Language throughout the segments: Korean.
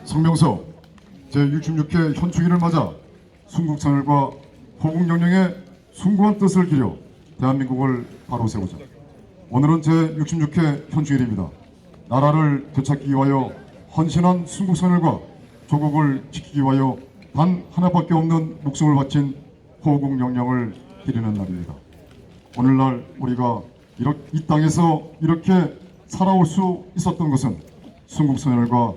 성명서 제66회 현충일을 맞아 순국선열과 호국영령의 숭고한 뜻을 기려 대한민국을 바로 세우자. 오늘은 제66회 현충일입니다. 나라를 되찾기 위하여 헌신한 순국선열과 조국을 지키기 위하여 단 하나밖에 없는 목숨을 바친 호국영령을 기리는 날입니다. 오늘날 우리가 이 땅에서 이렇게 살아올 수 있었던 것은 순국선열과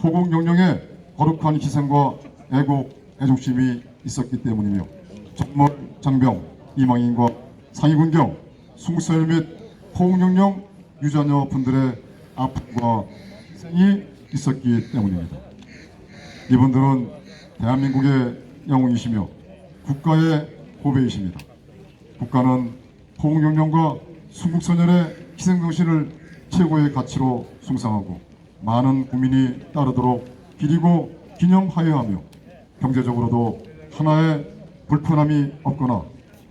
호국영령의 거룩한 희생과 애국, 애족심이 있었기 때문이며 정몰, 장병, 이망인과 상위군경, 순국선열 및 호국영령 유자녀 분들의 아픔과 희생이 있었기 때문입니다. 이분들은 대한민국의 영웅이시며 국가의 고배이십니다. 국가는 호국영령과 순국선열의 희생정신을 최고의 가치로 숭상하고 많은 국민이 따르도록 기리고 기념하여야 하며 경제적으로도 하나의 불편함이 없거나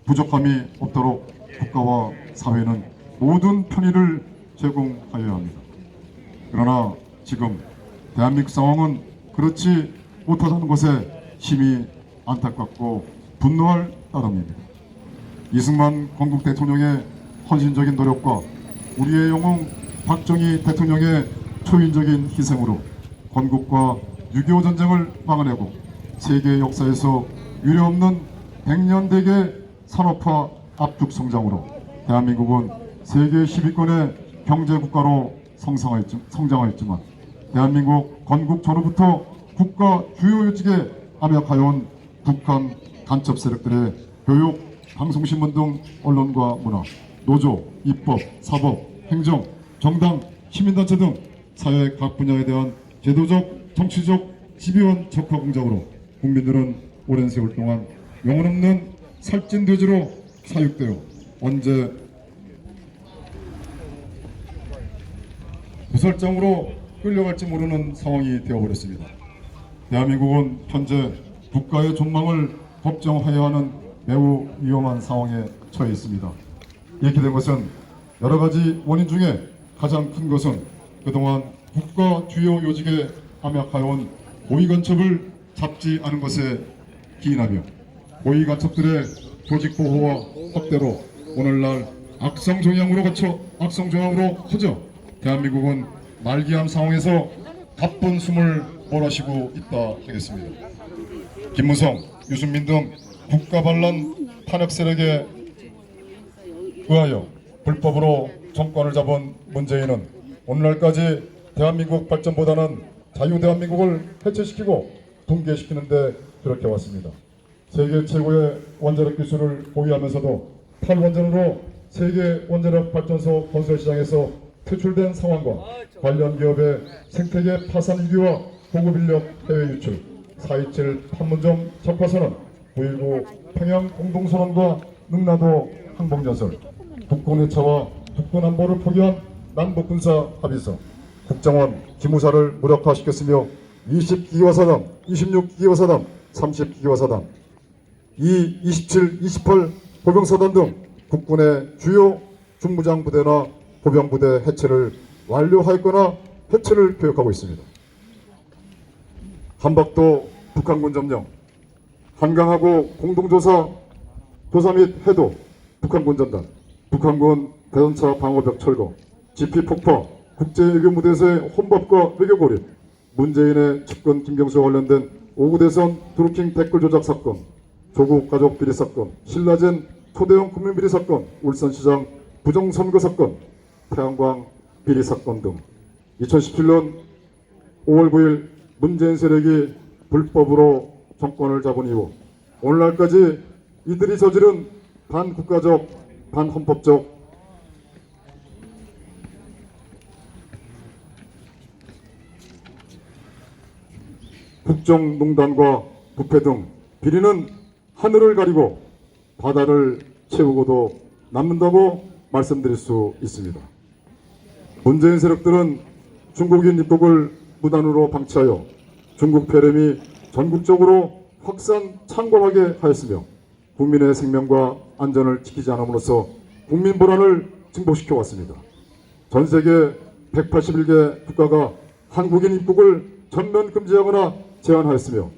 부족함이 없도록 국가와 사회는 모든 편의를 제공하여야 합니다. 그러나 지금 대한민국 상황은 그렇지 못하다는 것에 심히 안타깝고 분노할 따름입니다. 이승만 건국 대통령의 헌신적인 노력과 우리의 영웅 박정희 대통령의 초인적인 희생으로 건국과 6.25 전쟁을 막아내고 세계 역사에서 유례없는 100년 대계 산업화 압축 성장으로 대한민국은 세계 10위권의 경제국가로 성장하였지만 대한민국 건국 전후부터 국가 주요 요직에 암약하여온 북한 간첩 세력들의 교육, 방송신문 등 언론과 문화, 노조, 입법, 사법, 행정, 정당, 시민단체 등 사회 각 분야에 대한 제도적, 정치적 집요한 적화 공작으로 국민들은 오랜 세월 동안 영혼없는 살찐 돼지로 사육되어 언제 부설장으로 끌려갈지 모르는 상황이 되어버렸습니다. 대한민국은 현재 국가의 존망을 걱정하여야 하는 매우 위험한 상황에 처해 있습니다. 이렇게 된 것은 여러 가지 원인 중에 가장 큰 것은 그동안 국가 주요 요직에 암약하여온 고위간첩을 잡지 않은 것에 기인하며 고위간첩들의 조직 보호와 확대로 오늘날 악성종양으로 커져 대한민국은 말기암 상황에서 가쁜 숨을 몰아쉬고 있다 하겠습니다. 김무성, 유승민 등 국가 반란 탄핵 세력에 의하여 불법으로 정권을 잡은 문재인은 오늘날까지 대한민국 발전보다는 자유대한민국을 해체시키고 붕괴시키는 데 그렇게 왔습니다. 세계 최고의 원자력 기술을 보유하면서도 탈원전으로 세계 원자력 발전소 건설 시장에서 퇴출된 상황과 관련 기업의 생태계 파산 위기와 고급 인력 해외 유출, 4.27 판문점 적화선언, 9.19 평양 공동선언과 능라도 항복연설, 국군 해체와 국군 안보를 포기한 남북군사 합의서, 국정원 기무사를 무력화시켰으며 20기계화 사단, 26기계화 사단, 30기계화 사단, 27, 28 보병사단 등 국군의 주요 중무장 부대나 보병부대 해체를 완료하였거나 해체를 계획하고 있습니다. 한박도 북한군 점령, 한강하고 공동조사 및 해도 북한군 전단, 북한군 대전차 방어벽 철거, GP 폭파, 국제외교무대에서의 혼밥과 외교 고립, 문재인의 측근 김경수와 관련된 오구대선 드루킹 댓글 조작 사건, 조국 가족 비리 사건, 신라젠 초대형 국민 비리 사건, 울산시장 부정선거 사건, 태양광 비리 사건 등 2017년 5월 9일 문재인 세력이 불법으로 정권을 잡은 이후 오늘날까지 이들이 저지른 반국가적, 반헌법적 국정농단과 부패 등 비리는 하늘을 가리고 바다를 채우고도 남는다고 말씀드릴 수 있습니다. 문재인 세력들은 중국인 입국을 무단으로 방치하여 중국 폐렴이 전국적으로 확산 창궐하게 하였으며 국민의 생명과 안전을 지키지 않음으로써 국민 불안을 증폭시켜 왔습니다. 전 세계 181개 국가가 한국인 입국을 전면 금지하거나 제한하였으며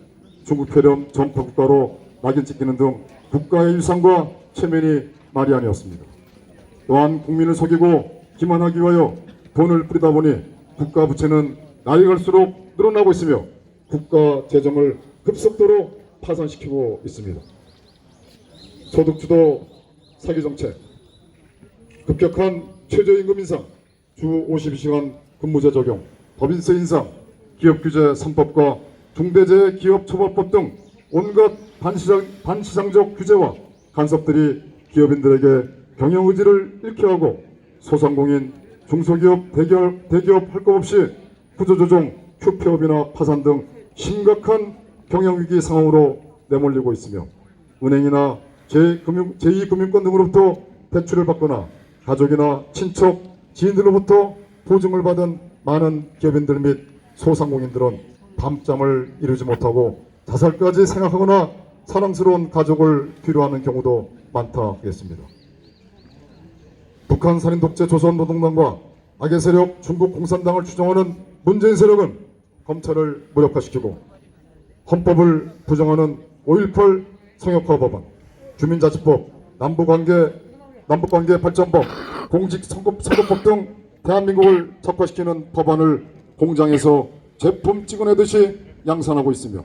중국 폐렴 전파 국가로 낙인 찍히는 등 국가의 위상과 체면이 말이 아니었습니다. 또한 국민을 속이고 기만하기 위하여 돈을 뿌리다 보니 국가 부채는 나이 갈수록 늘어나고 있으며 국가 재정을 급속도로 파산시키고 있습니다. 소득주도 사기정책, 급격한 최저임금 인상, 주 52시간 근무제 적용, 법인세 인상, 기업규제 3법과 중대재해기업처벌법 등 온갖 반시장적 규제와 간섭들이 기업인들에게 경영의지를 잃게 하고 소상공인, 중소기업, 대기업 할 것 없이 구조조정, 휴폐업이나 파산 등 심각한 경영위기 상황으로 내몰리고 있으며 은행이나 제2금융권 등으로부터 대출을 받거나 가족이나 친척, 지인들로부터 보증을 받은 많은 기업인들 및 소상공인들은 밤잠을 이루지 못하고 자살까지 생각하거나 사랑스러운 가족을 뒤로하는 경우도 많다 하겠습니다. 북한 살인 독재 조선노동당과 악의 세력 중국 공산당을 추종하는 문재인 세력은 검찰을 무력화시키고 헌법을 부정하는 5.18 성역화 법안, 주민자치법, 남북관계 발전법, 공직선거법 등 대한민국을 적화시키는 법안을 공장에서 제품 찍어내듯이 양산하고 있으며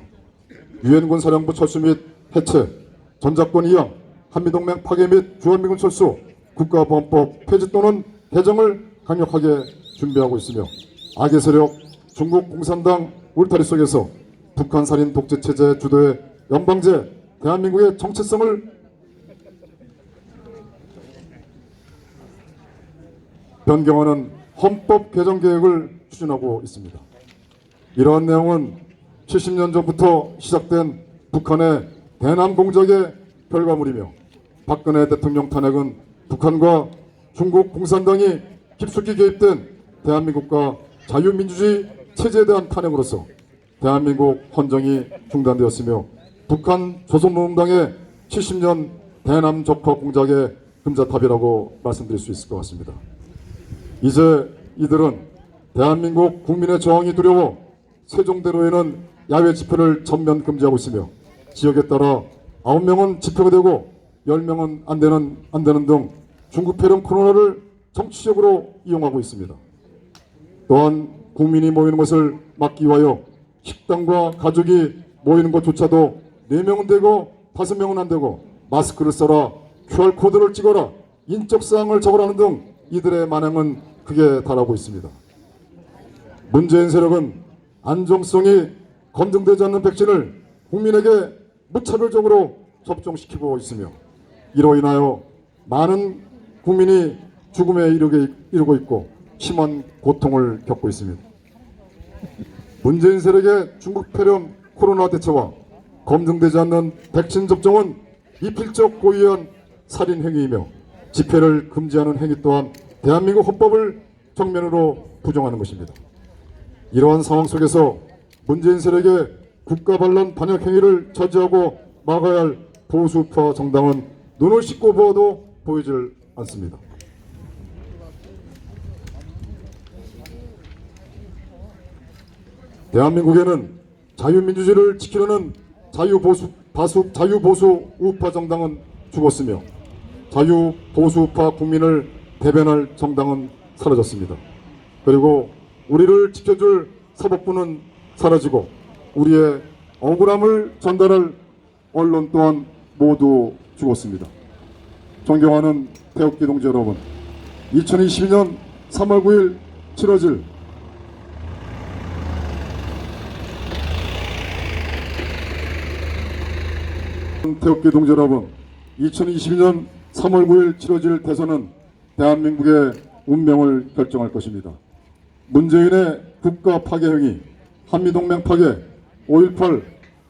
유엔군 사령부 철수 및 해체, 전작권 이양, 한미동맹 파괴 및 주한미군 철수, 국가보안법 폐지 또는 개정을 강력하게 준비하고 있으며 악의 세력 중국 공산당 울타리 속에서 북한 살인 독재체제 주도의 연방제 대한민국의 정체성을 변경하는 헌법 개정 계획을 추진하고 있습니다. 이러한 내용은 70년 전부터 시작된 북한의 대남 공작의 결과물이며 박근혜 대통령 탄핵은 북한과 중국 공산당이 깊숙이 개입된 대한민국과 자유민주주의 체제에 대한 탄핵으로서 대한민국 헌정이 중단되었으며 북한 조선노동당의 70년 대남 적화 공작의 금자탑이라고 말씀드릴 수 있을 것 같습니다. 이제 이들은 대한민국 국민의 저항이 두려워 세종대로에는 야외 집회를 전면 금지하고 있으며 지역에 따라 9명은 집회가 되고 10명은 안 되는 등 중국 폐렴 코로나를 정치적으로 이용하고 있습니다. 또한 국민이 모이는 것을 막기 위하여 식당과 가족이 모이는 것조차도 4명은 되고 5명은 안 되고 마스크를 써라, QR코드를 찍어라, 인적사항을 적으라는 등 이들의 만행은 크게 달하고 있습니다. 문재인 세력은 안정성이 검증되지 않는 백신을 국민에게 무차별적으로 접종시키고 있으며 이로 인하여 많은 국민이 죽음에 이르고 있고 심한 고통을 겪고 있습니다. 문재인 세력의 중국 폐렴 코로나 대처와 검증되지 않는 백신 접종은 이필적 고의한 살인 행위이며 집회를 금지하는 행위 또한 대한민국 헌법을 정면으로 부정하는 것입니다. 이러한 상황 속에서 문재인 세력의 국가 반란 반역 행위를 저지하고 막아야 할 보수파 정당은 눈을 씻고 보아도 보이질 않습니다. 대한민국에는 자유민주주의를 지키려는 자유보수 우파 정당은 죽었으며 자유보수우파 국민을 대변할 정당은 사라졌습니다. 그리고 우리를 지켜줄 사법부는 사라지고 우리의 억울함을 전달할 언론 또한 모두 죽었습니다. 존경하는 태극기 동지 여러분, 2022년 3월 9일 치러질 태극기 동지 여러분, 2022년 3월 9일 치러질 대선은 대한민국의 운명을 결정할 것입니다. 문재인의 국가 파괴 행위, 한미동맹 파괴, 5.18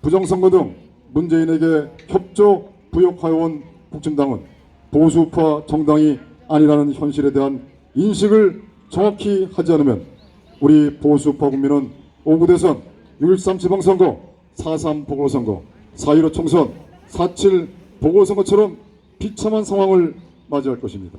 부정선거 등 문재인에게 협조 부역하여온 국진당은 보수파 정당이 아니라는 현실에 대한 인식을 정확히 하지 않으면 우리 보수파 국민은 5구 대선, 6.13 지방선거, 4.3 보궐선거, 4.15 총선, 4.7 보궐선거처럼 비참한 상황을 맞이할 것입니다.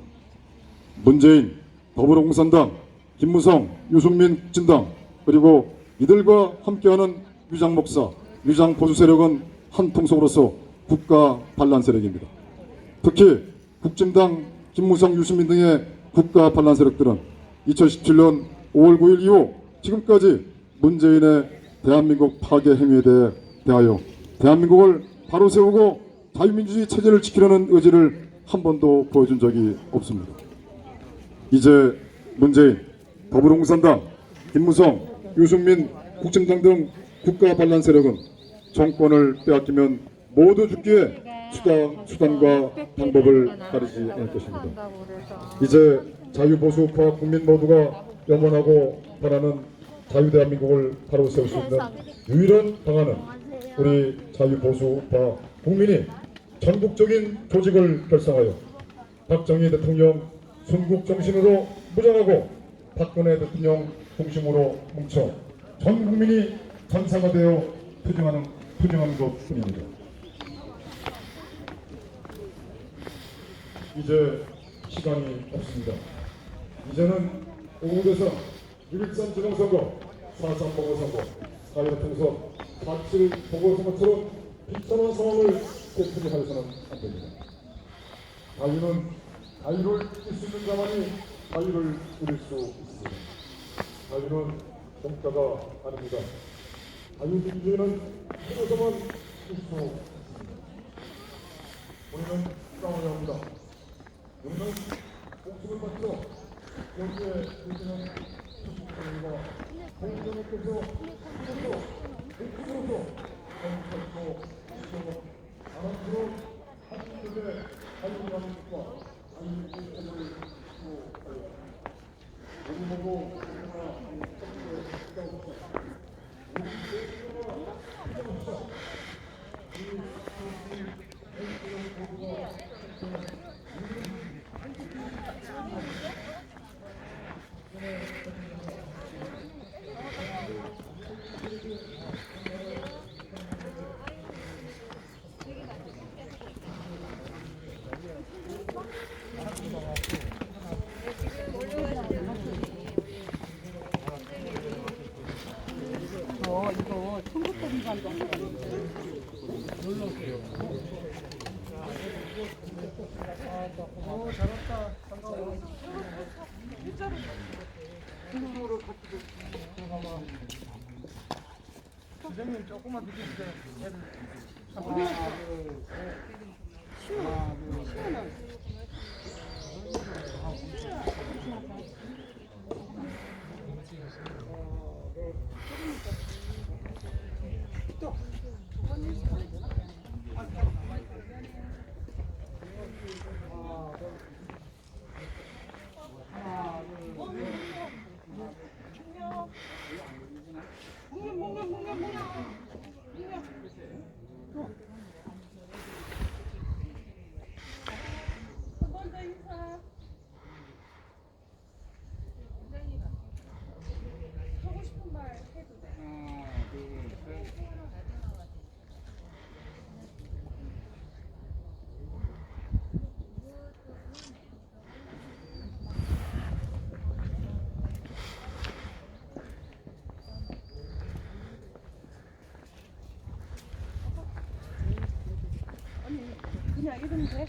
문재인, 더불어공산당, 김무성, 유승민 진당 그리고 이들과 함께하는 위장목사, 위장보수 세력은 한 통속으로서 국가 반란 세력입니다. 특히 국진당, 김무성, 유승민 등의 국가 반란 세력들은 2017년 5월 9일 이후 지금까지 문재인의 대한민국 파괴 행위에 대하여 대한민국을 바로 세우고 자유민주주의 체제를 지키려는 의지를 한 번도 보여준 적이 없습니다. 이제 문재인, 더불어공산당, 김무성, 유승민, 국정당 등 국가 반란 세력은 정권을 빼앗기면 모두 죽기에 수단과 방법을 가리지 않을 것입니다. 이제 자유보수우파 국민 모두가 염원하고 바라는 자유대한민국을 바로 세울 수 있는 유일한 방안은 우리 자유보수우파 국민이 전국적인 조직을 결성하여 박정희 대통령 순국정신으로 무장하고 박근혜 대통령 중심으로 뭉쳐 전 국민이 전사가 되어 투쟁하는 것뿐입니다. 이제 시간이 없습니다. 이제는 오국에서 6.13 지방선거, 4.3 보궐선거, 4.15 총선, 4.7 보궐선거처럼 비참한 상황을 되풀이하여서는 안 됩니다. 자유를 이길 수 있는 자만이 자유를 누릴 수 있습니다. 자유는 공짜가 아닙니다. 자유민주주의는 힘에서만 이길 수 있습니다. 우리는 싸워야 합니다. 우리는 목숨을 바쳐 여기에 계시는 주식들과 공정업계에서 목숨으로서 공익하고 아람스러운 한국의 자유민주주의와 자유민주주의를 지키고 우리 모두 이거 청국버리관도 잘했다. 반가워. 일자로 중국으로 같이 들어가봐. 선생님 조금만 드셔주세요. 하나, 둘, 셋. 하나, 둘, 셋. 그냥 이러면 돼?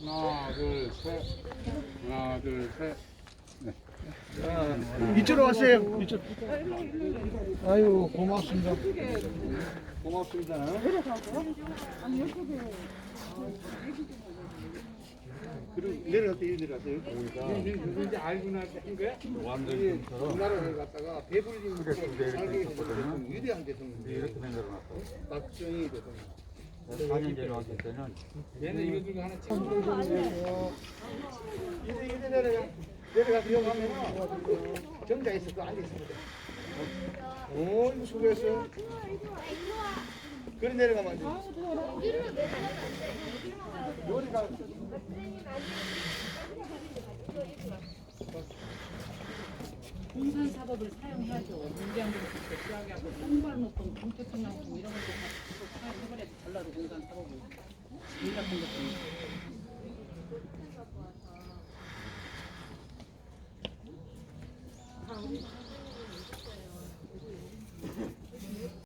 하나, 둘, 셋. 하나, 둘, 셋. 네. 이쪽으로 왔어요. 이쪽. 아유 고맙습니다. 고맙습니다. 그리고 내려갈 때 이리 내려가세요. 이거 이제 알고 나서 한 거야? 완전 나라를 갖다가 배불리면서 살게 되는 위대한 대통령. 이렇게 생각해놨어. 박정희 대통령. 4년 전에 왔을 때는 얘는 이거 하나 찍어. 이리 내려가서 여기 가면 정자 있을 거 앉아 있습니다. 오 이거 수고했어. 그래 내려가면 안 돼. 요리가 공산 사법을 사용해야죠. 문재인들 필요하게 하고 통발 높은 공태평양품 이런 것도 다 사용해버려야지 전라도 공산 사법을. 일 같은 것도.